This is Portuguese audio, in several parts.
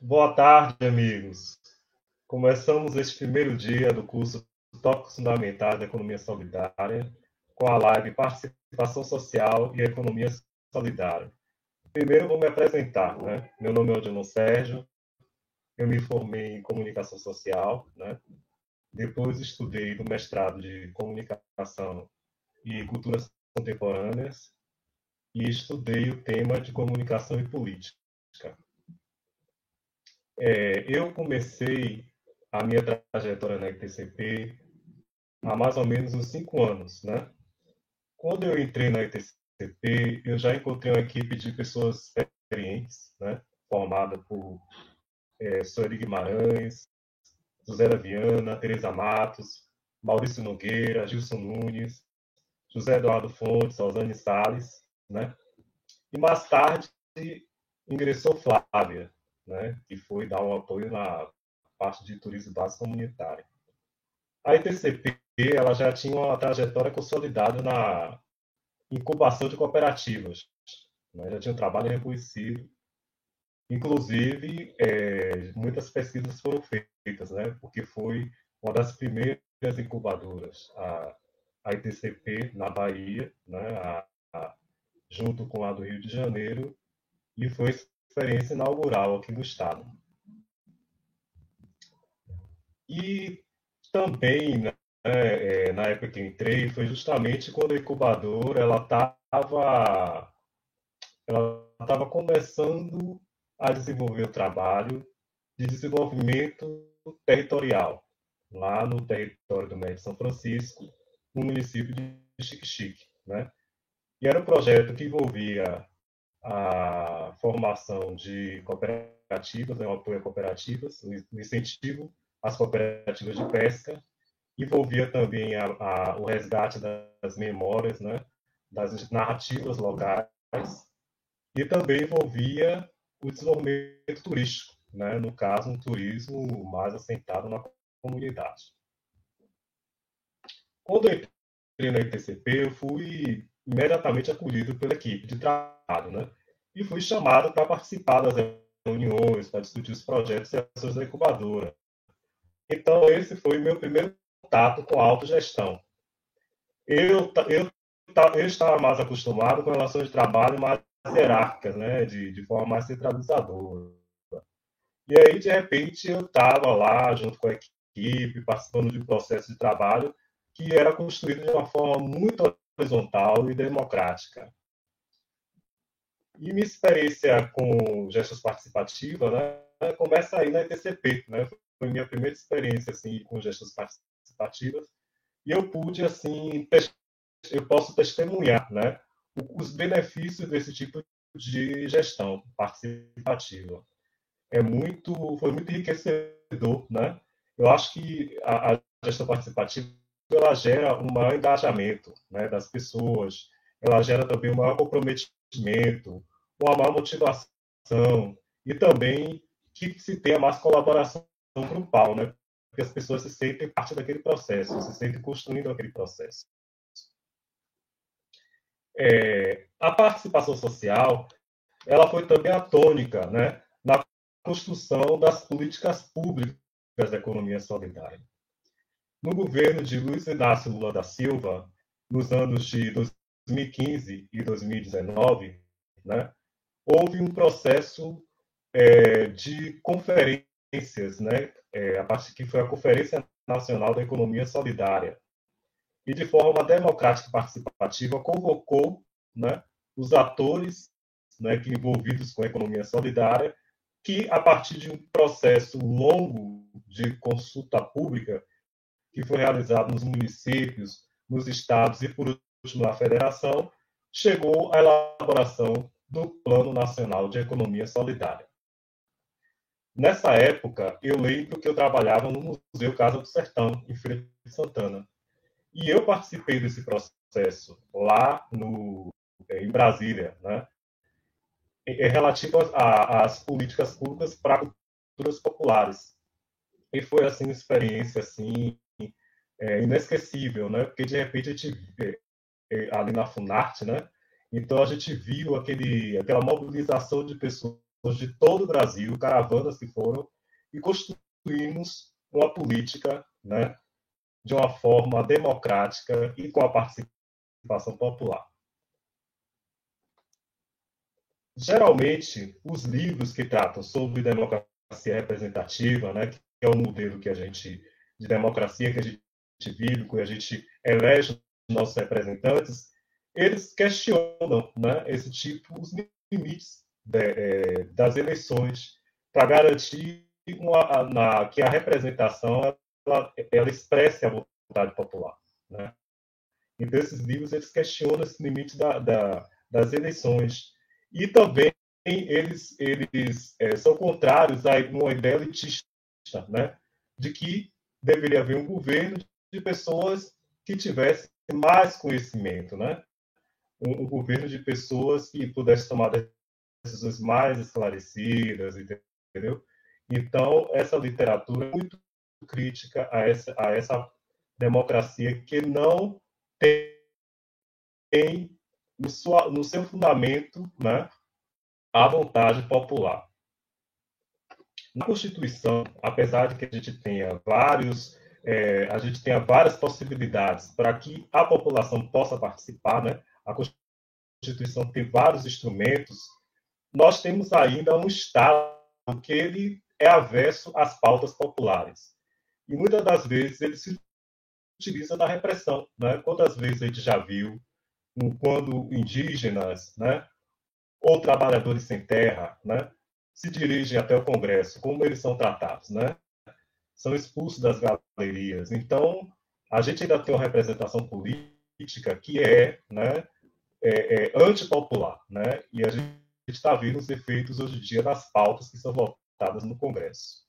Boa tarde, amigos. Começamos este primeiro dia do curso Tópicos Fundamentais da Economia Solidária com a live Participação Social e Economia Solidária. Primeiro vou me apresentar, né? Meu nome é Odilon Sérgio, eu me formei em Comunicação Social, né? Depois estudei no mestrado de Comunicação e Culturas Contemporâneas e estudei o tema de Comunicação e Política. Eu comecei a minha trajetória na ITCP há mais ou menos uns 5 anos, né? Quando eu entrei na ITCP, eu já encontrei uma equipe de pessoas experientes, né? Formada por Sueli Guimarães, José da Viana, Teresa Matos, Maurício Nogueira, Gilson Nunes, José Eduardo Fontes, Alzane Salles, né? E mais tarde ingressou Flávia, né? Que foi dar um apoio na parte de turismo básico comunitário. A ITCP ela já tinha uma trajetória consolidada na incubação de cooperativas, né? Já tinha um trabalho reconhecido. Inclusive, muitas pesquisas foram feitas, né? Porque foi uma das primeiras incubadoras, a ITCP na Bahia, né? Junto com a do Rio de Janeiro, e foi experiência inaugural aqui no estado. E também, né, na época que eu entrei, foi justamente quando a incubadora ela estava começando a desenvolver o trabalho de desenvolvimento territorial, lá no território do Médio São Francisco, no município de Xique-Xique, né? E era um projeto que envolvia a formação de cooperativas, né, o apoio a cooperativas, o incentivo às cooperativas de pesca, envolvia também o resgate das memórias, né, das narrativas locais, e também envolvia o desenvolvimento turístico, né, no caso, um turismo mais assentado na comunidade. Quando eu entrei na ITCP, eu fui imediatamente acolhido pela equipe de trabalho, né, e fui chamado para participar das reuniões, para discutir os projetos e ações da incubadora. Então, esse foi o meu primeiro contato com a autogestão. Eu estava mais acostumado com relações de trabalho mais hierárquicas, né, de forma mais centralizadora. E aí, de repente, eu estava lá junto com a equipe, participando de um processo de trabalho que era construído de uma forma muito horizontal e democrática. E minha experiência com gestos participativas, né, começa aí na ETCP, né? Foi minha primeira experiência assim com gestos participativas e eu pude assim, eu posso testemunhar, né, os benefícios desse tipo de gestão participativa. Foi muito enriquecedor, né? Eu acho que a gestão participativa ela gera um maior engajamento, né, das pessoas, ela gera também um maior comprometimento, uma maior motivação e também que se tenha mais colaboração grupal, né? Porque as pessoas se sentem parte daquele processo, se sentem construindo aquele processo. A participação social ela foi também a tônica, né, na construção das políticas públicas da economia solidária. No governo de Luiz Inácio Lula da Silva, nos anos de 2015 e 2019, né, houve um processo de conferências, né, a parte que foi a Conferência Nacional da Economia Solidária, e de forma democrática e participativa convocou, né, os atores, né, que envolvidos com a economia solidária, que a partir de um processo longo de consulta pública que foi realizado nos municípios, nos estados e por último na federação, chegou à elaboração do Plano Nacional de Economia Solidária. Nessa época, eu lembro que eu trabalhava no Museu Casa do Sertão, em Feira de Santana. E eu participei desse processo lá em Brasília, né? Relativo às políticas públicas para culturas populares. E foi assim uma experiência assim inesquecível, né? Porque de repente a gente ali na Funarte, né? Então a gente viu aquela mobilização de pessoas de todo o Brasil, caravanas que foram, e construímos uma política, né, de uma forma democrática e com a participação popular. Geralmente, os livros que tratam sobre democracia representativa, né, que é o modelo que a gente de democracia que a gente vive, que a gente elege nossos representantes, eles questionam, né, esse tipo, os limites das eleições para garantir que a representação ela expresse a vontade popular, né? Então, esses livros eles questionam esse limite das eleições. E também eles são contrários a uma ideia elitista, né? De que deveria haver um governo de pessoas que tivessem mais conhecimento, né? Um governo de pessoas que pudessem tomar decisões mais esclarecidas, entendeu? Então, essa literatura é muito crítica a essa democracia que não tem no seu fundamento, né, a vontade popular. Na Constituição, apesar de que a gente tenha várias possibilidades para que a população possa participar, né? A Constituição tem vários instrumentos. Nós temos ainda um Estado que ele é avesso às pautas populares. E muitas das vezes ele se utiliza da repressão, né? Quantas vezes a gente já viu quando indígenas, né, ou trabalhadores sem terra, né, se dirigem até o Congresso, como eles são tratados, né? São expulsos das galerias. Então, a gente ainda tem uma representação política que né, antipopular, né? E a gente está vendo os efeitos hoje em dia das pautas que são votadas no Congresso.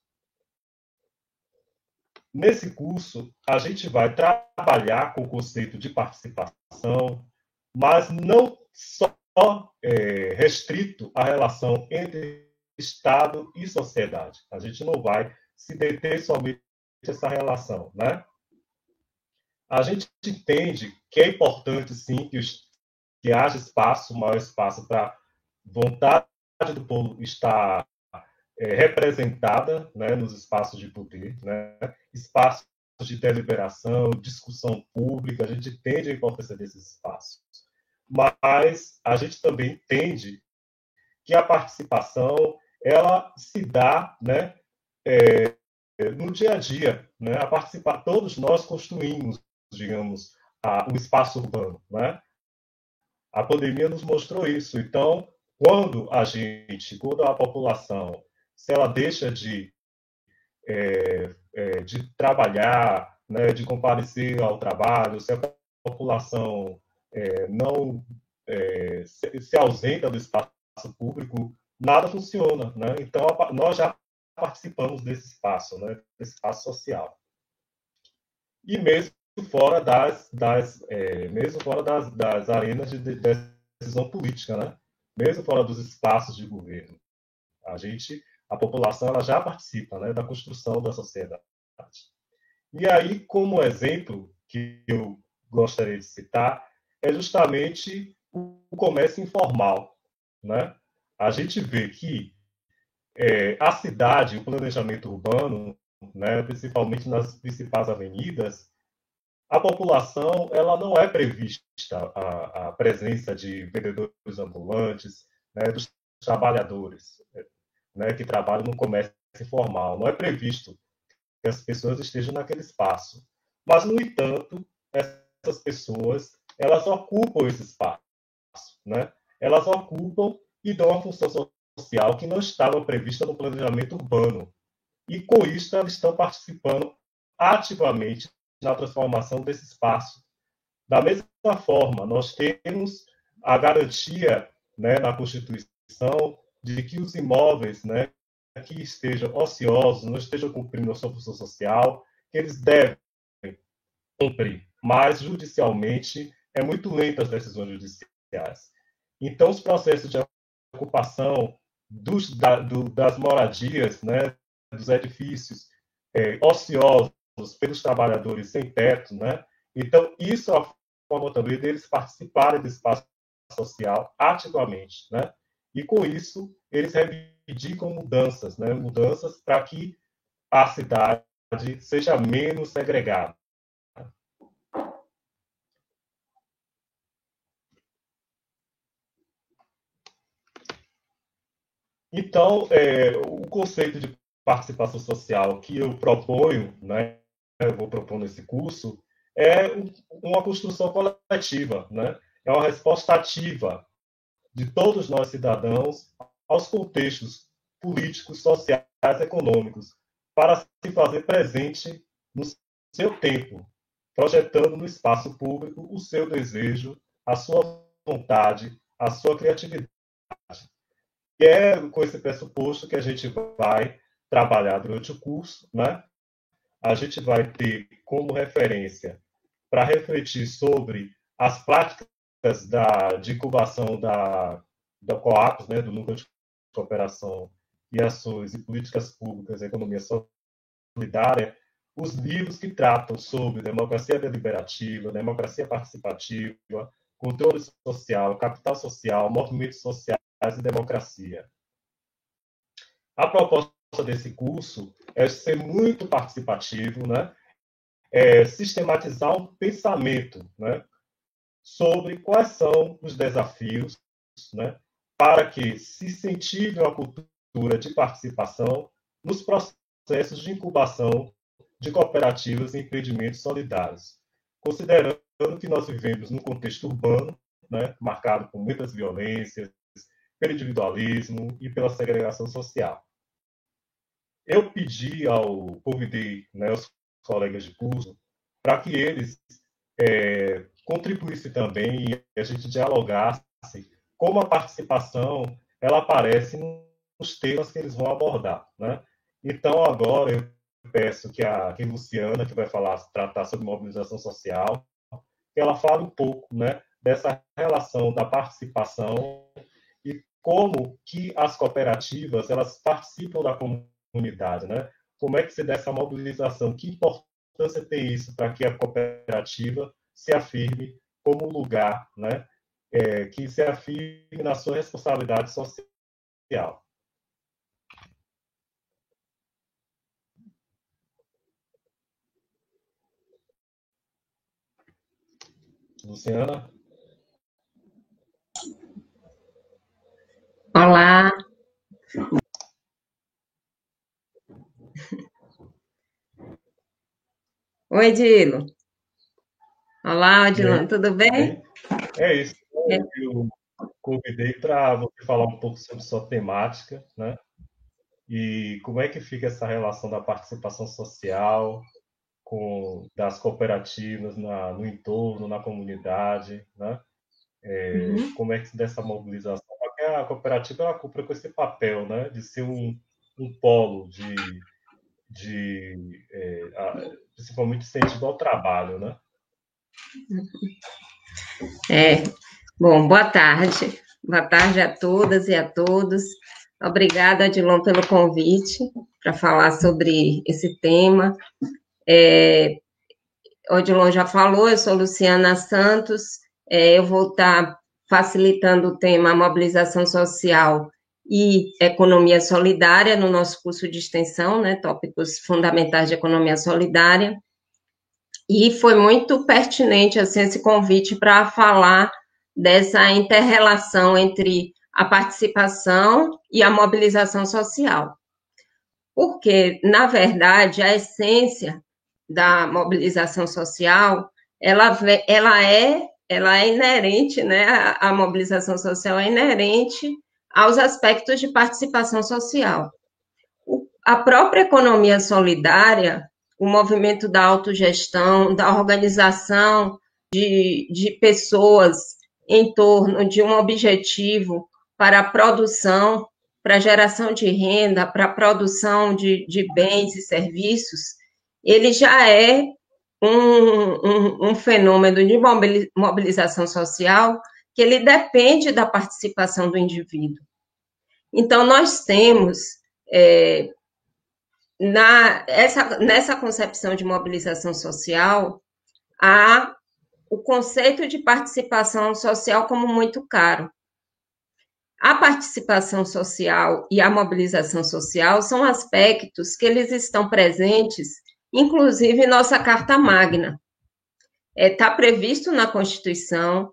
Nesse curso, a gente vai trabalhar com o conceito de participação, mas não só restrito à relação entre Estado e sociedade. A gente não vai se deter somente essa relação, né? A gente entende que é importante, sim, que haja espaço, maior espaço para a vontade do povo estar representada, né, nos espaços de poder, né? Espaços de deliberação, discussão pública, a gente entende a importância desses espaços. Mas a gente também entende que a participação ela se dá, né, no dia a dia, né? A participar, todos nós construímos, digamos, o espaço urbano, né? A pandemia nos mostrou isso. Então, quando a população, se ela deixa de trabalhar, né, de comparecer ao trabalho, se a população não se ausenta do espaço público, nada funciona, né? Então, nós já participamos desse espaço, né, desse espaço social. E mesmo fora das arenas de decisão política, né? Mesmo fora dos espaços de governo. A população ela já participa, né, da construção da sociedade. E aí, como exemplo que eu gostaria de citar, é justamente o comércio informal, né? A gente vê que a cidade, o planejamento urbano, né, principalmente nas principais avenidas, a população ela não é prevista a presença de vendedores ambulantes, né, dos trabalhadores, né, que trabalham no comércio informal. Não é previsto que as pessoas estejam naquele espaço. Mas, no entanto, essas pessoas elas ocupam esse espaço, né? Elas ocupam e dão uma função social que não estava prevista no planejamento urbano. E, com isso, elas estão participando ativamente na transformação desse espaço. Da mesma forma, nós temos a garantia, né, na Constituição de que os imóveis, né, que estejam ociosos, não estejam cumprindo a sua função social, que eles devem cumprir. Mas, judicialmente, é muito lento as decisões judiciais. Então, os processos de ocupação das moradias, né, dos edifícios ociosos pelos trabalhadores sem teto, né? Então, isso é a forma também deles participarem do espaço social ativamente, né? E, com isso, eles reivindicam mudanças, né? Mudanças para que a cidade seja menos segregada. Então, o conceito de participação social que eu proponho, né, eu vou propor nesse curso, é uma construção coletiva, né? É uma resposta ativa de todos nós cidadãos aos contextos políticos, sociais, econômicos, para se fazer presente no seu tempo, projetando no espaço público o seu desejo, a sua vontade, a sua criatividade. E é com esse pressuposto que a gente vai trabalhar durante o curso, né? A gente vai ter como referência para refletir sobre as práticas de incubação da COAPS, né, do Núcleo de Cooperação e Ações e Políticas Públicas e Economia Solidária, os livros que tratam sobre democracia deliberativa, democracia participativa, controle social, capital social, movimentos sociais e democracia. A proposta desse curso é ser muito participativo, né? Sistematizar um pensamento, né, sobre quais são os desafios, né, para que se incentive uma cultura de participação nos processos de incubação de cooperativas e empreendimentos solidários, considerando que nós vivemos num contexto urbano, né, marcado por muitas violências, pelo individualismo e pela segregação social. Eu convidei, né, os colegas de curso para que eles contribuíssem também e a gente dialogasse como a participação ela aparece nos temas que eles vão abordar, né? Então, agora eu peço que a Luciana, que vai tratar sobre mobilização social, que ela fale um pouco, né, dessa relação da participação e como que as cooperativas elas participam da comunidade, né? Como é que se dá essa mobilização? Que importância tem isso para que a cooperativa se afirme como um lugar, né, que se afirme na sua responsabilidade social? Luciana? Olá. Oi, Dilo. Olá, Odilon, tudo bem? É isso. É. Eu convidei para você falar um pouco sobre sua temática, né? E como é que fica essa relação da participação social das cooperativas no entorno, na comunidade, né? Como é que se dá essa mobilização? Porque a cooperativa ela cumpre com esse papel, né? De ser um polo principalmente incentivo ao trabalho, né? Bom, boa tarde. Boa tarde a todas e a todos. Obrigada, Odilon, pelo convite para falar sobre esse tema. Odilon já falou, eu sou Luciana Santos, eu vou estar facilitando o tema mobilização social e economia solidária no nosso curso de extensão, né, tópicos fundamentais de economia solidária, e foi muito pertinente assim, esse convite para falar dessa inter-relação entre a participação e a mobilização social. Porque, na verdade, a essência da mobilização social, ela é inerente, né? A mobilização social é inerente aos aspectos de participação social. A própria economia solidária, o movimento da autogestão, da organização de pessoas em torno de um objetivo para a produção, para a geração de renda, para a produção de bens e serviços, ele já é um fenômeno de mobilização social que ele depende da participação do indivíduo. Então, nós temos, nessa concepção de mobilização social, há o conceito de participação social como muito caro. A participação social e a mobilização social são aspectos que eles estão presentes, inclusive em nossa Carta Magna. Está previsto na Constituição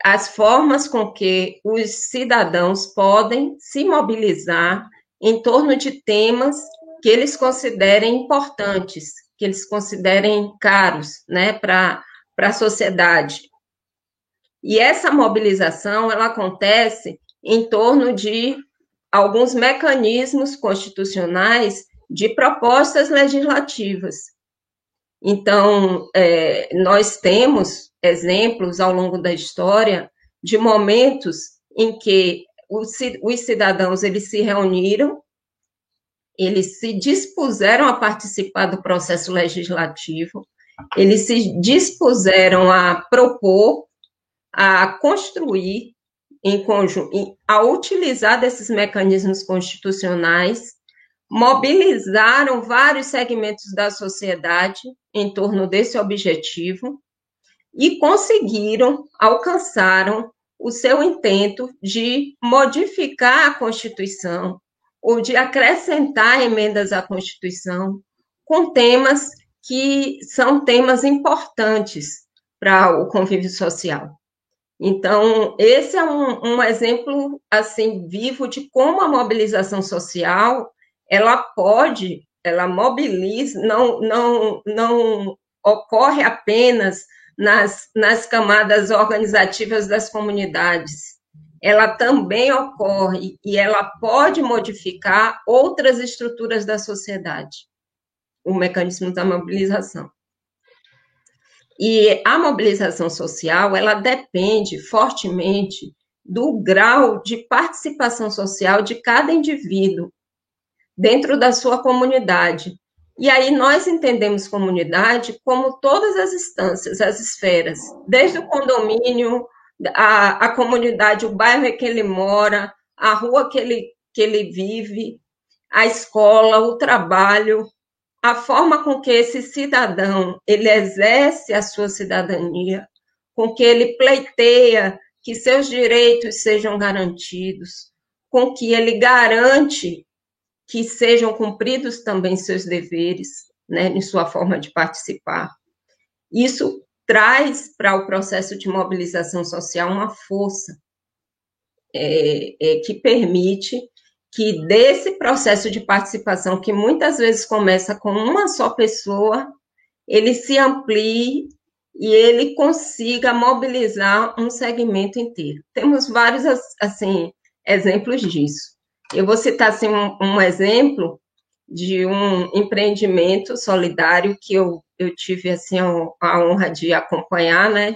as formas com que os cidadãos podem se mobilizar em torno de temas que eles considerem importantes, que eles considerem caros, né, para a sociedade. E essa mobilização, ela acontece em torno de alguns mecanismos constitucionais de propostas legislativas. Então, nós temos exemplos ao longo da história de momentos em que os cidadãos eles se reuniram, eles se dispuseram a participar do processo legislativo, eles se dispuseram a propor, a construir em conjunto, a utilizar desses mecanismos constitucionais, mobilizaram vários segmentos da sociedade em torno desse objetivo e conseguiram, alcançaram o seu intento de modificar a Constituição ou de acrescentar emendas à Constituição com temas que são temas importantes para o convívio social. Então, esse é um exemplo assim vivo de como a mobilização social ela mobiliza, não ocorre apenas nas camadas organizativas das comunidades, ela também ocorre e ela pode modificar outras estruturas da sociedade, o mecanismo da mobilização. E a mobilização social, ela depende fortemente do grau de participação social de cada indivíduo dentro da sua comunidade. E aí nós entendemos comunidade como todas as instâncias, as esferas, desde o condomínio, a comunidade, o bairro em que ele mora, a rua que ele vive, a escola, o trabalho, a forma com que esse cidadão ele exerce a sua cidadania, com que ele pleiteia que seus direitos sejam garantidos, com que ele garante que sejam cumpridos também seus deveres, né, em sua forma de participar. Isso traz para o processo de mobilização social uma força que permite que desse processo de participação, que muitas vezes começa com uma só pessoa, ele se amplie e ele consiga mobilizar um segmento inteiro. Temos vários, assim, exemplos disso. Eu vou citar, assim, um exemplo de um empreendimento solidário que eu tive, assim, a honra de acompanhar, né,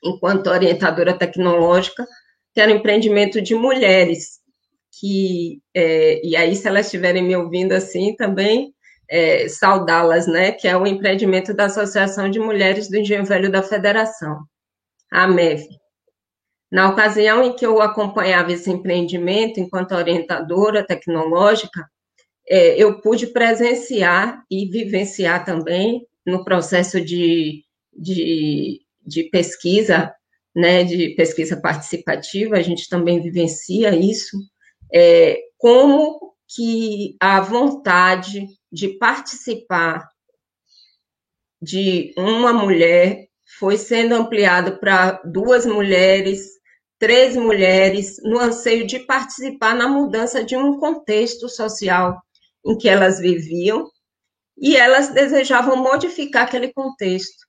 enquanto orientadora tecnológica, que era um empreendimento de mulheres, e aí, se elas estiverem me ouvindo assim, também saudá-las, né, que é o empreendimento da Associação de Mulheres do Engenho Velho da Federação, a AMEV. Na ocasião em que eu acompanhava esse empreendimento, enquanto orientadora tecnológica, eu pude presenciar e vivenciar também no processo de pesquisa, né, de pesquisa participativa, a gente também vivencia isso, como que a vontade de participar de uma mulher foi sendo ampliado para 2 mulheres, 3 mulheres, no anseio de participar na mudança de um contexto social em que elas viviam, e elas desejavam modificar aquele contexto.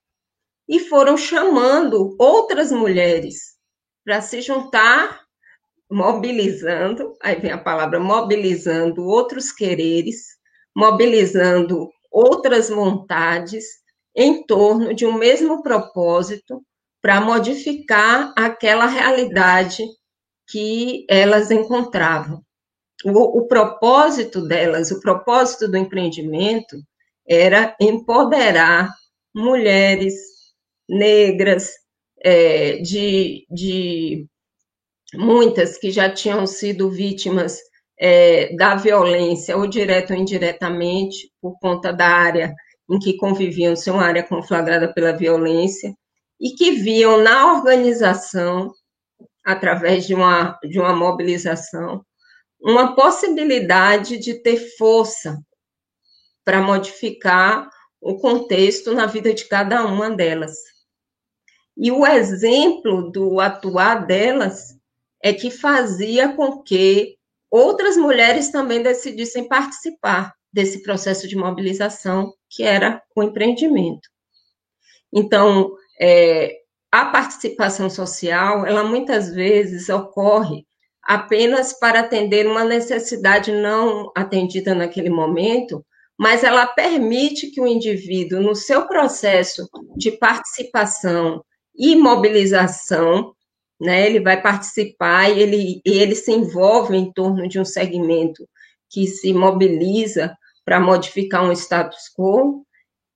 E foram chamando outras mulheres para se juntar, mobilizando, aí vem a palavra mobilizando outros quereres, mobilizando outras vontades em torno de um mesmo propósito para modificar aquela realidade que elas encontravam. O propósito delas, o propósito do empreendimento era empoderar mulheres negras, de muitas que já tinham sido vítimas da violência, ou direto ou indiretamente, por conta da área em que conviviam, ser uma área conflagrada pela violência, e que viam na organização através de uma mobilização, uma possibilidade de ter força para modificar o contexto na vida de cada uma delas. E o exemplo do atuar delas é que fazia com que outras mulheres também decidissem participar desse processo de mobilização, que era o empreendimento. Então, a participação social, ela muitas vezes ocorre apenas para atender uma necessidade não atendida naquele momento, mas ela permite que o indivíduo, no seu processo de participação e mobilização, né, ele vai participar e ele se envolve em torno de um segmento que se mobiliza para modificar um status quo,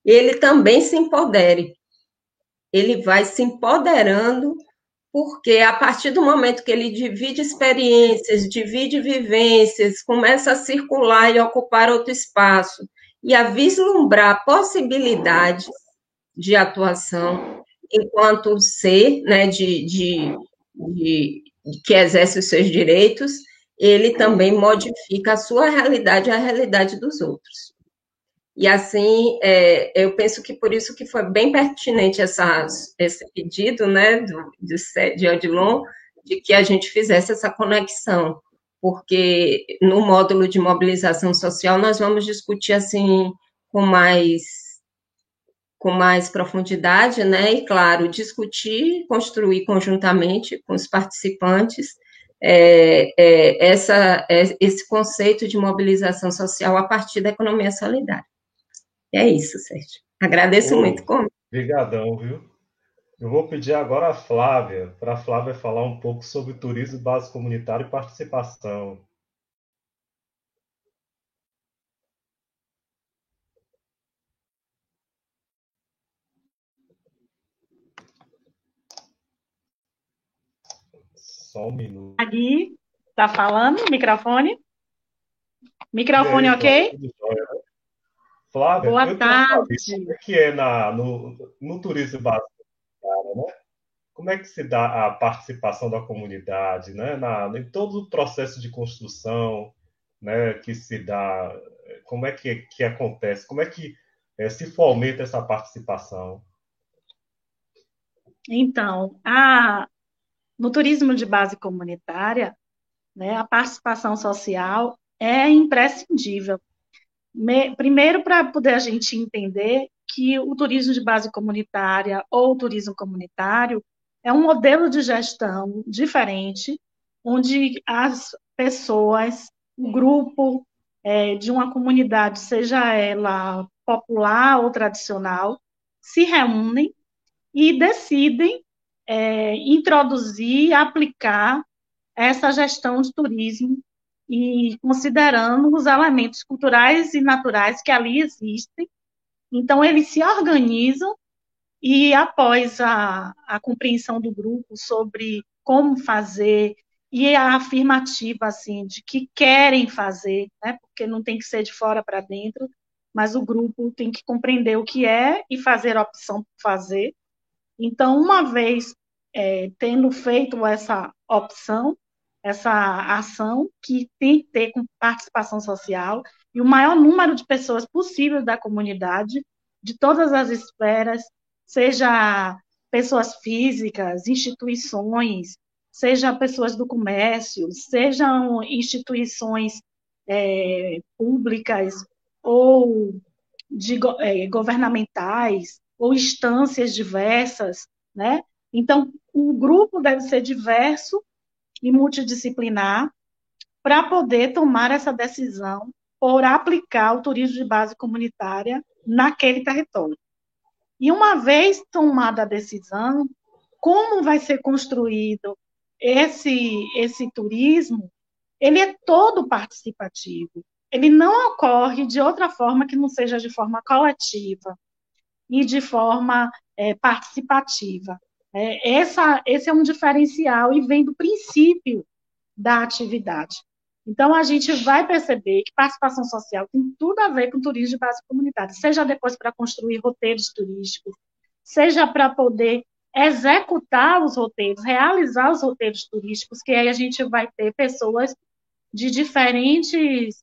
ele também se empodere. Ele vai se empoderando, porque a partir do momento que ele divide experiências, divide vivências, começa a circular e ocupar outro espaço, e a vislumbrar possibilidades de atuação enquanto ser, né, que exerce os seus direitos, ele também modifica a sua realidade e a realidade dos outros. E assim, eu penso que por isso que foi bem pertinente esse pedido, né, de Odilon, de que a gente fizesse essa conexão, porque no módulo de mobilização social nós vamos discutir assim com mais profundidade, né, e claro, discutir, construir conjuntamente com os participantes esse conceito de mobilização social a partir da economia solidária. É isso, Sérgio. Agradeço muito. Obrigadão, viu? Eu vou pedir agora a Flávia, para a Flávia falar um pouco sobre turismo, base comunitária e participação. Só um minuto. Ali, está falando? Microfone? Microfone, aí, ok? Flávia, boa tarde. Como é que é no turismo base comunitária, né? Como é que se dá a participação da comunidade, né? Em todo o processo de construção, né, que se dá, como é que acontece, como é que se fomenta essa participação? Então, no turismo de base comunitária, né, a participação social é imprescindível. Primeiro, para poder a gente entender que o turismo de base comunitária ou o turismo comunitário é um modelo de gestão diferente, onde as pessoas, o grupo de uma comunidade, seja ela popular ou tradicional, se reúnem e decidem introduzir, aplicar essa gestão de turismo e considerando os elementos culturais e naturais que ali existem. Então, eles se organizam e, após a compreensão do grupo sobre como fazer e a afirmativa, assim, de que querem fazer, né, porque não tem que ser de fora para dentro, mas o grupo tem que compreender o que é e fazer a opção por fazer. Então, uma vez tendo feito essa opção, essa ação, que tem que ter com participação social, e o maior número de pessoas possível da comunidade, de todas as esferas, seja pessoas físicas, instituições, seja pessoas do comércio, sejam instituições públicas ou governamentais, ou instâncias diversas, né? Então, o grupo deve ser diverso e multidisciplinar para poder tomar essa decisão por aplicar o turismo de base comunitária naquele território. E uma vez tomada a decisão, como vai ser construído esse turismo, ele é todo participativo. Ele não ocorre de outra forma que não seja de forma coletiva e de forma participativa. Esse é um diferencial e vem do princípio da atividade. Então, a gente vai perceber que participação social tem tudo a ver com turismo de base comunitária, seja depois para construir roteiros turísticos, seja para poder executar os roteiros, realizar os roteiros turísticos, que aí a gente vai ter pessoas de diferentes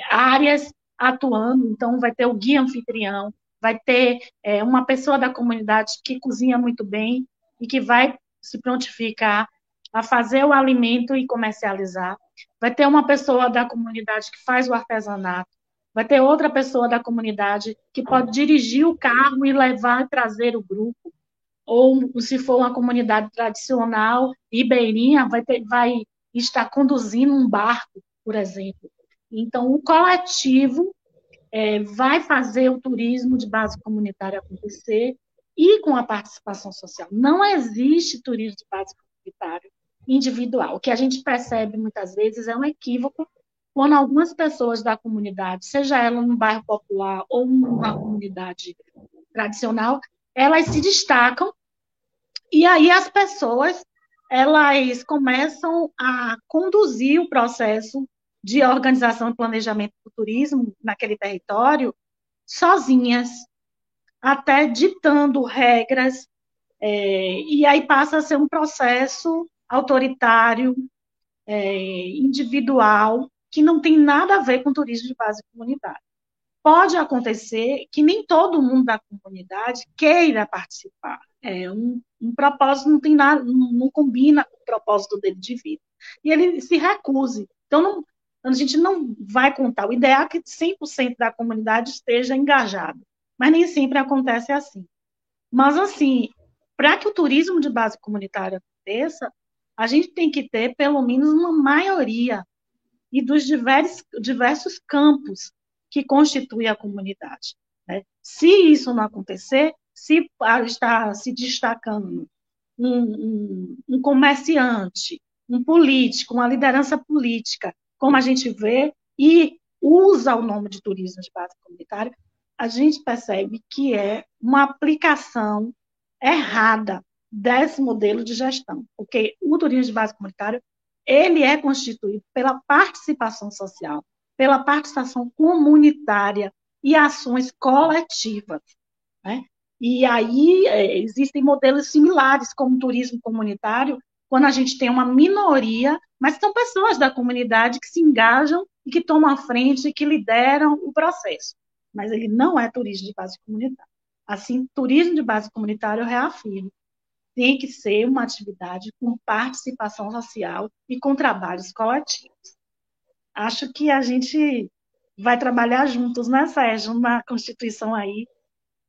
áreas atuando. Então, vai ter o guia anfitrião, vai ter uma pessoa da comunidade que cozinha muito bem e que vai se prontificar a fazer o alimento e comercializar. Vai ter uma pessoa da comunidade que faz o artesanato. Vai ter outra pessoa da comunidade que pode dirigir o carro e levar e trazer o grupo. Ou, se for uma comunidade tradicional, ribeirinha, vai estar conduzindo um barco, por exemplo. Então, o coletivo vai fazer o turismo de base comunitária acontecer e com a participação social. Não existe turismo de base comunitária individual. O que a gente percebe muitas vezes é um equívoco quando algumas pessoas da comunidade, seja ela num bairro popular ou numa comunidade tradicional, elas se destacam e aí as pessoas elas começam a conduzir o processo de organização e planejamento do turismo naquele território sozinhas, até ditando regras, e aí passa a ser um processo autoritário, individual, que não tem nada a ver com turismo de base comunitária. Pode acontecer que nem todo mundo da comunidade queira participar. Um propósito não tem nada, não combina com o propósito dele de vida. E ele se recuse. Então, a gente não vai contar. O ideal é que 100% da comunidade esteja engajado. Mas nem sempre acontece assim. Mas, assim, para que o turismo de base comunitária aconteça, a gente tem que ter pelo menos uma maioria e dos diversos campos que constituem a comunidade. Né? Se isso não acontecer, se está se destacando um comerciante, um político, uma liderança política, como a gente vê, e usa o nome de turismo de base comunitária, a gente percebe que é uma aplicação errada desse modelo de gestão, porque o turismo de base comunitária ele é constituído pela participação social, pela participação comunitária e ações coletivas. Né? E aí existem modelos similares, como o turismo comunitário, quando a gente tem uma minoria, mas são pessoas da comunidade que se engajam e que tomam a frente e que lideram o processo. Mas ele não é turismo de base comunitária. Assim, turismo de base comunitária, eu reafirmo, tem que ser uma atividade com participação social e com trabalhos coletivos. Acho que a gente vai trabalhar juntos, né, Sérgio, na constituição aí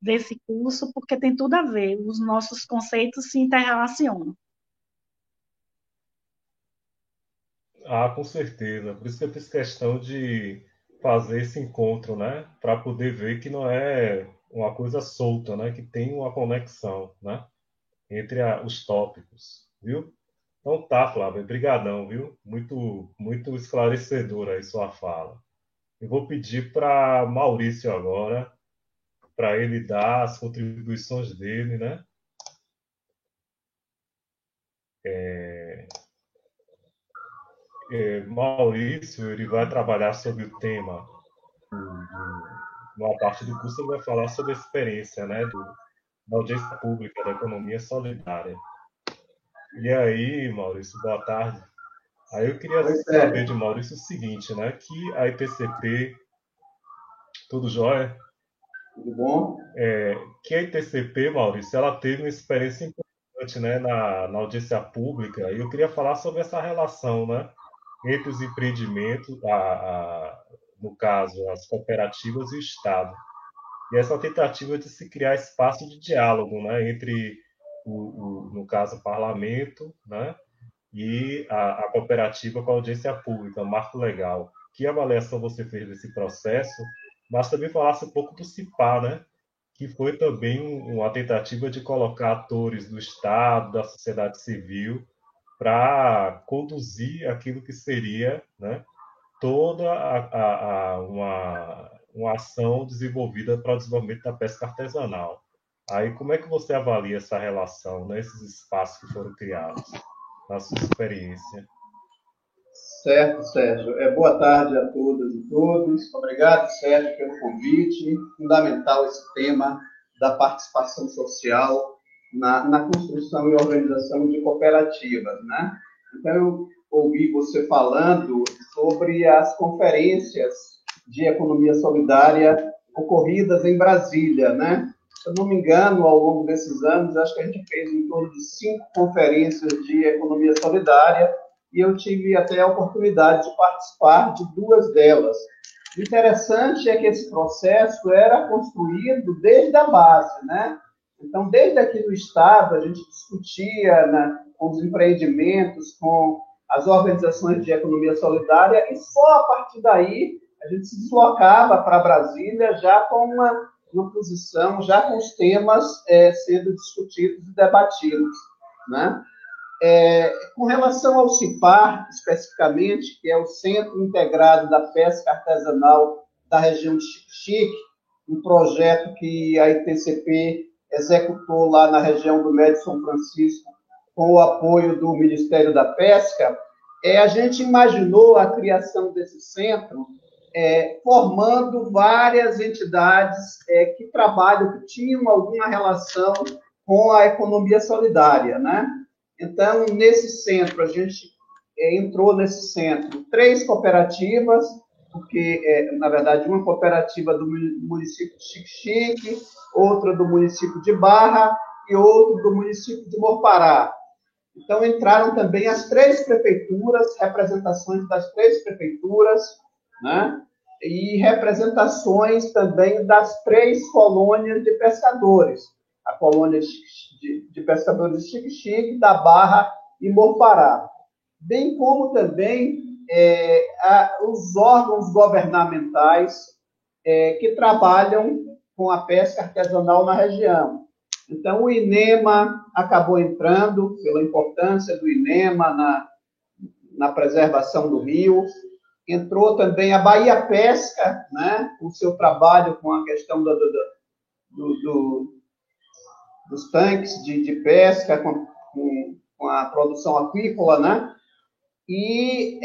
desse curso, porque tem tudo a ver, os nossos conceitos se interrelacionam. Ah, com certeza. Por isso que eu fiz questão de fazer esse encontro, né? Para poder ver que não é uma coisa solta, né? Que tem uma conexão, né? Entre os tópicos, viu? Então tá, Flávio, brigadão, viu? Muito esclarecedora aí sua fala. Eu vou pedir para Maurício agora, para ele dar as contribuições dele, né? Maurício, ele vai trabalhar sobre o tema, uma parte do curso ele vai falar sobre a experiência, né? Da audiência pública da economia solidária. E aí, Maurício, boa tarde. Aí eu queria saber de Maurício o seguinte, né? Que a ITCP, tudo jóia? Tudo bom? Que a ITCP, Maurício, ela teve uma experiência importante, né, na audiência pública, e eu queria falar sobre essa relação, né, entre os empreendimentos, no caso, as cooperativas e o Estado. E essa tentativa de se criar espaço de diálogo, né, entre, no caso, o parlamento, né, e a cooperativa com a audiência pública, o marco legal. Que avaliação você fez desse processo? Mas também falasse um pouco do CIPA, né? Que foi também uma tentativa de colocar atores do Estado, da sociedade civil, para conduzir aquilo que seria, né, toda uma ação desenvolvida para o desenvolvimento da pesca artesanal. Aí, como é que você avalia essa relação, né, esses espaços que foram criados, na sua experiência? Certo, Sérgio. Boa tarde a todas e todos. Obrigado, Sérgio, pelo convite. Fundamental esse tema da participação social na construção e organização de cooperativas, né? Então, eu ouvi você falando sobre as conferências de economia solidária ocorridas em Brasília, né? Se eu não me engano, ao longo desses anos, acho que a gente fez em torno de 5 conferências de economia solidária e eu tive até a oportunidade de participar de 2 delas. O interessante é que esse processo era construído desde a base, né? Então, desde aqui no Estado, a gente discutia, né, com os empreendimentos, com as organizações de economia solidária, e só a partir daí a gente se deslocava para Brasília já com uma posição, já com os temas sendo discutidos e debatidos, né? Com relação ao CIPAR, especificamente, que é o Centro Integrado da Pesca Artesanal da região de Xique-Xique, um projeto que a ITCP executou lá na região do Médio São Francisco, com o apoio do Ministério da Pesca, a gente imaginou a criação desse centro formando várias entidades que trabalham, que tinham alguma relação com a economia solidária, né? Então, nesse centro, a gente entrou nesse centro 3 cooperativas, porque, na verdade, uma cooperativa do município de Xique-Xique, outra do município de Barra e outra do município de Morpará. Então, entraram também as 3 prefeituras, representações das 3 prefeituras, né? E representações também das 3 colônias de pescadores, a colônia de pescadores de Xique-Xique, da Barra e Morpará, bem como também os órgãos governamentais que trabalham com a pesca artesanal na região. Então, o INEMA acabou entrando, pela importância do INEMA na preservação do rio. Entrou também a Bahia Pesca, né, com o seu trabalho com a questão dos tanques de pesca, com a produção aquícola, né? E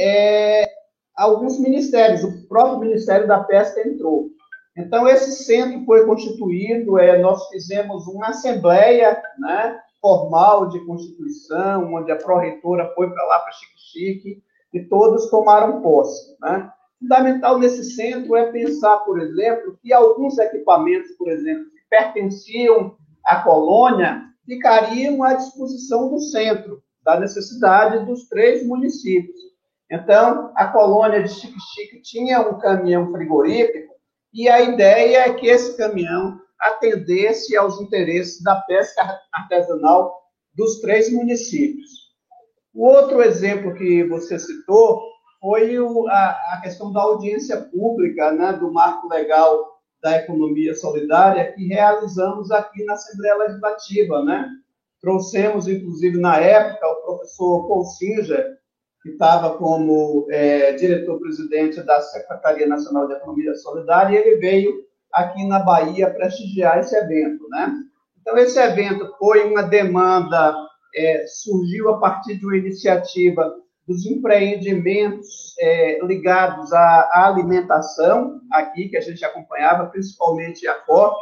alguns ministérios, o próprio Ministério da Pesca entrou. Então, esse centro foi constituído, nós fizemos uma assembleia, né, formal de constituição, onde a pró-reitora foi para lá, para Xique-Xique, e todos tomaram posse, né? Fundamental nesse centro é pensar, por exemplo, que alguns equipamentos, por exemplo, que pertenciam à colônia, ficariam à disposição do centro, da necessidade dos 3 municípios. Então, a colônia de Xique-Xique tinha um caminhão frigorífico, e a ideia é que esse caminhão atendesse aos interesses da pesca artesanal dos 3 municípios. O outro exemplo que você citou foi a questão da audiência pública, né, do marco legal da economia solidária, que realizamos aqui na Assembleia Legislativa, né? Trouxemos, inclusive, na época, o professor Paul Singer, que estava como diretor-presidente da Secretaria Nacional de Economia Solidária, e ele veio aqui na Bahia prestigiar esse evento, né? Então, esse evento foi uma demanda, surgiu a partir de uma iniciativa dos empreendimentos ligados à alimentação, aqui, que a gente acompanhava, principalmente a COP,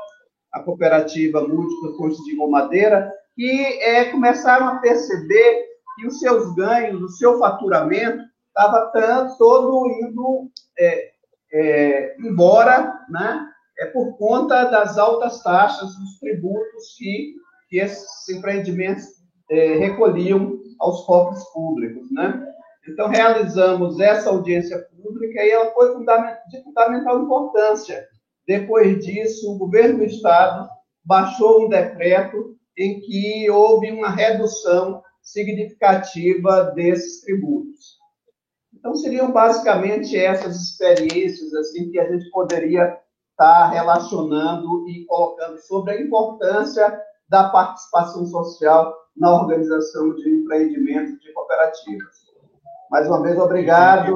a Cooperativa Múltipla Fontes de Gomadeira, que começaram a perceber que os seus ganhos, o seu faturamento, estava todo indo embora, né? Por conta das altas taxas dos tributos que esses empreendimentos recolhiam aos cofres públicos, né? Então, realizamos essa audiência pública e ela foi de fundamental importância. Depois disso, o governo do Estado baixou um decreto em que houve uma redução significativa desses tributos. Então, seriam basicamente essas experiências assim, que a gente poderia estar relacionando e colocando sobre a importância da participação social na organização de empreendimentos de cooperativas. Mais uma vez, obrigado.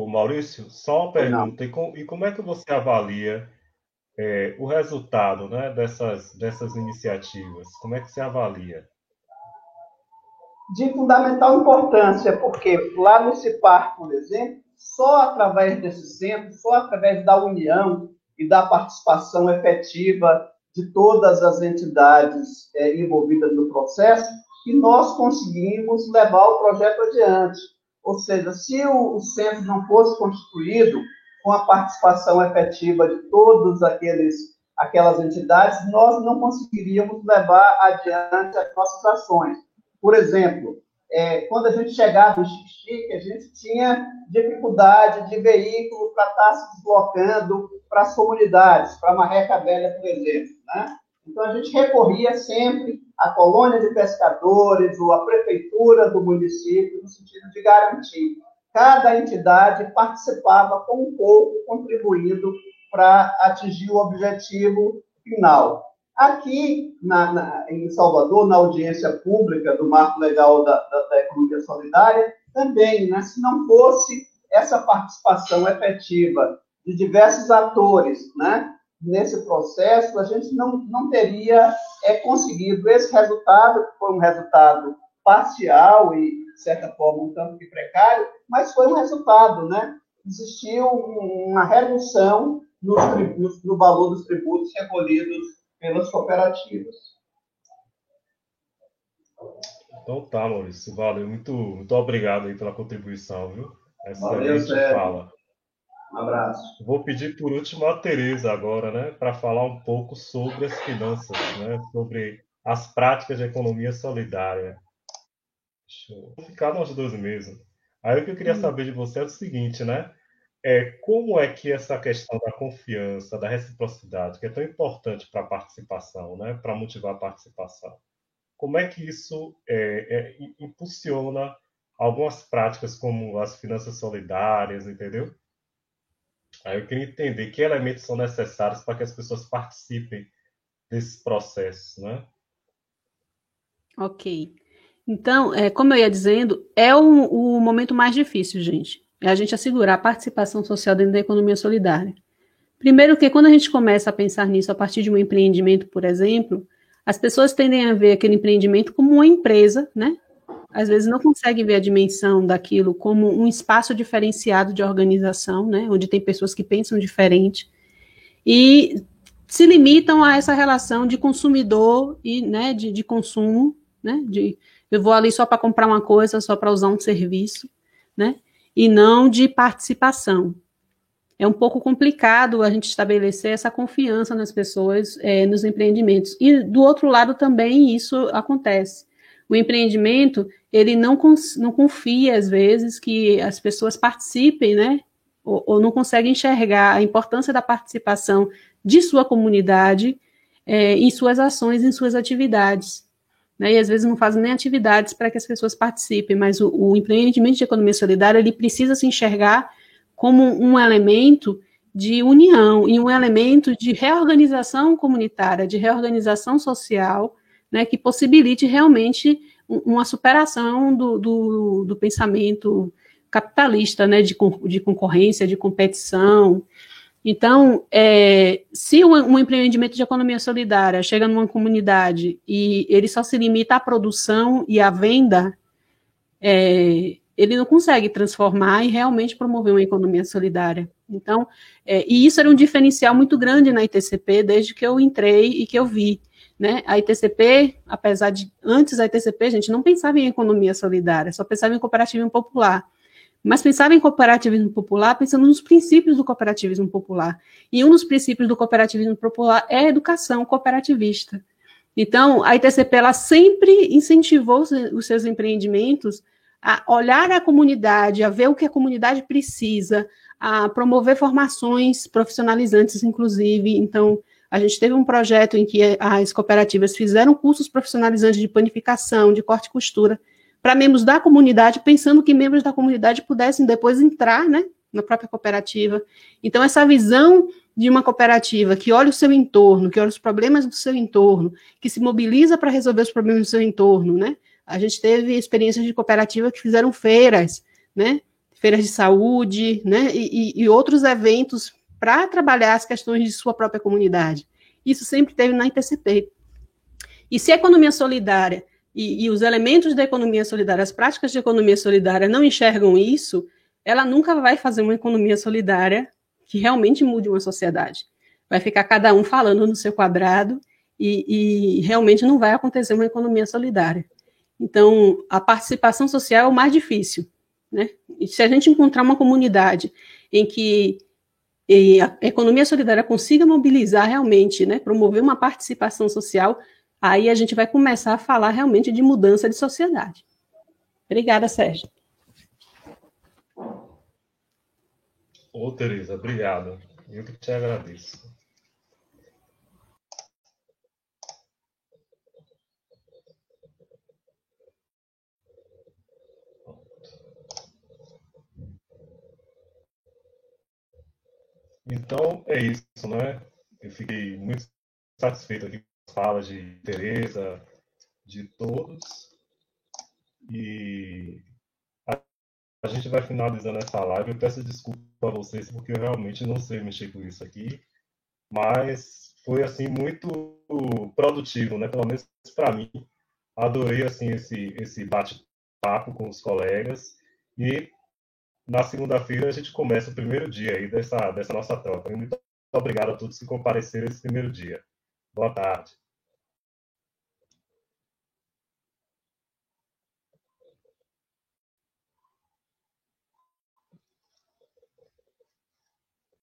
Maurício, só uma pergunta. E como é que você avalia o resultado, né, dessas iniciativas? Como é que você avalia? De fundamental importância, porque lá no CIPAR, por exemplo, só através desse centro, só através da união e da participação efetiva de todas as entidades envolvidas no processo, que nós conseguimos levar o projeto adiante. Ou seja, se o centro não fosse constituído com a participação efetiva de todas aquelas entidades, nós não conseguiríamos levar adiante as nossas ações. Por exemplo, quando a gente chegava em Xique-Xique, a gente tinha dificuldade de veículo para estar se deslocando para as comunidades, para a Marreca Velha, por exemplo, né? Então, a gente recorria sempre à colônia de pescadores ou à prefeitura do município, no sentido de garantir. Cada entidade participava com um pouco, contribuindo para atingir o objetivo final. Aqui, em Salvador, na audiência pública do Marco Legal da Economia Solidária, também, né, se não fosse essa participação efetiva de diversos atores, né, nesse processo, a gente não teria conseguido esse resultado, que foi um resultado parcial e, de certa forma, um tanto que precário, mas foi um resultado, né? Existiu uma redução no valor dos tributos recolhidos pelas cooperativas. Então tá, Maurício, valeu, muito obrigado aí pela contribuição, viu? Valeu, Sérgio. Fala. Um abraço. Vou pedir por último a Tereza agora, né, para falar um pouco sobre as finanças, né, sobre as práticas de economia solidária. Vou ficar nós dois mesmo. Aí o que eu queria saber de você é o seguinte, né? Como é que essa questão da confiança, da reciprocidade, que é tão importante para a participação, né, para motivar a participação, como é que isso impulsiona algumas práticas como as finanças solidárias, entendeu? Aí eu queria entender que elementos são necessários para que as pessoas participem desses processos, né? Ok. Então, como eu ia dizendo, é o momento mais difícil, gente. É a gente assegurar a participação social dentro da economia solidária. Primeiro que quando a gente começa a pensar nisso a partir de um empreendimento, por exemplo, as pessoas tendem a ver aquele empreendimento como uma empresa, né? Às vezes não conseguem ver a dimensão daquilo como um espaço diferenciado de organização, né? Onde tem pessoas que pensam diferente e se limitam a essa relação de consumidor e, né, de consumo, né? Eu vou ali só para comprar uma coisa, só para usar um serviço, né? E não de participação. É um pouco complicado a gente estabelecer essa confiança nas pessoas nos empreendimentos. E, do outro lado, também isso acontece. O empreendimento, ele não confia, às vezes, que as pessoas participem, né? Ou não conseguem enxergar a importância da participação de sua comunidade em suas ações, em suas atividades. Né? E, às vezes, não fazem nem atividades para que as pessoas participem, mas o empreendimento de economia solidária, ele precisa se enxergar como um elemento de união e um elemento de reorganização comunitária, de reorganização social, né, que possibilite realmente uma superação do pensamento capitalista, né, de concorrência, de competição. Então, se um empreendimento de economia solidária chega numa comunidade e ele só se limita à produção e à venda, ele não consegue transformar e realmente promover uma economia solidária. Então, e isso era um diferencial muito grande na ITCP desde que eu entrei e que eu vi. Né? A ITCP, apesar de, antes da ITCP, a gente não pensava em economia solidária, só pensava em cooperativismo popular. Mas pensava em cooperativismo popular pensando nos princípios do cooperativismo popular. E um dos princípios do cooperativismo popular é a educação cooperativista. Então, a ITCP, ela sempre incentivou os seus empreendimentos a olhar a comunidade, a ver o que a comunidade precisa, a promover formações profissionalizantes, inclusive. Então, a gente teve um projeto em que as cooperativas fizeram cursos profissionalizantes de panificação, de corte e costura, para membros da comunidade, pensando que membros da comunidade pudessem depois entrar, né, na própria cooperativa. Então, essa visão de uma cooperativa que olha o seu entorno, que olha os problemas do seu entorno, que se mobiliza para resolver os problemas do seu entorno, né? A gente teve experiências de cooperativa que fizeram feiras, né? Feiras de saúde, né? E outros eventos para trabalhar as questões de sua própria comunidade. Isso sempre teve na ITCP. E se a economia solidária e os elementos da economia solidária, as práticas de economia solidária não enxergam isso, ela nunca vai fazer uma economia solidária que realmente mude uma sociedade. vai ficar cada um falando no seu quadrado e realmente não vai acontecer uma economia solidária. Então, a participação social é o mais difícil, né? E se a gente encontrar uma comunidade em que a economia solidária consiga mobilizar realmente, né, promover uma participação social, aí a gente vai começar a falar realmente de mudança de sociedade. Obrigada, Sérgio. Ô, Tereza, obrigado. Eu que te agradeço. Então, é isso, né? Eu fiquei muito satisfeito aqui com as falas de Tereza, de todos. E a gente vai finalizando essa live. Eu peço desculpa a vocês, porque eu realmente não sei mexer com isso aqui. Mas foi, assim, muito produtivo, né? Pelo menos para mim. Adorei, assim, esse bate-papo com os colegas. E na segunda-feira a gente começa o primeiro dia aí dessa nossa troca. Muito obrigado a todos que compareceram esse primeiro dia. Boa tarde.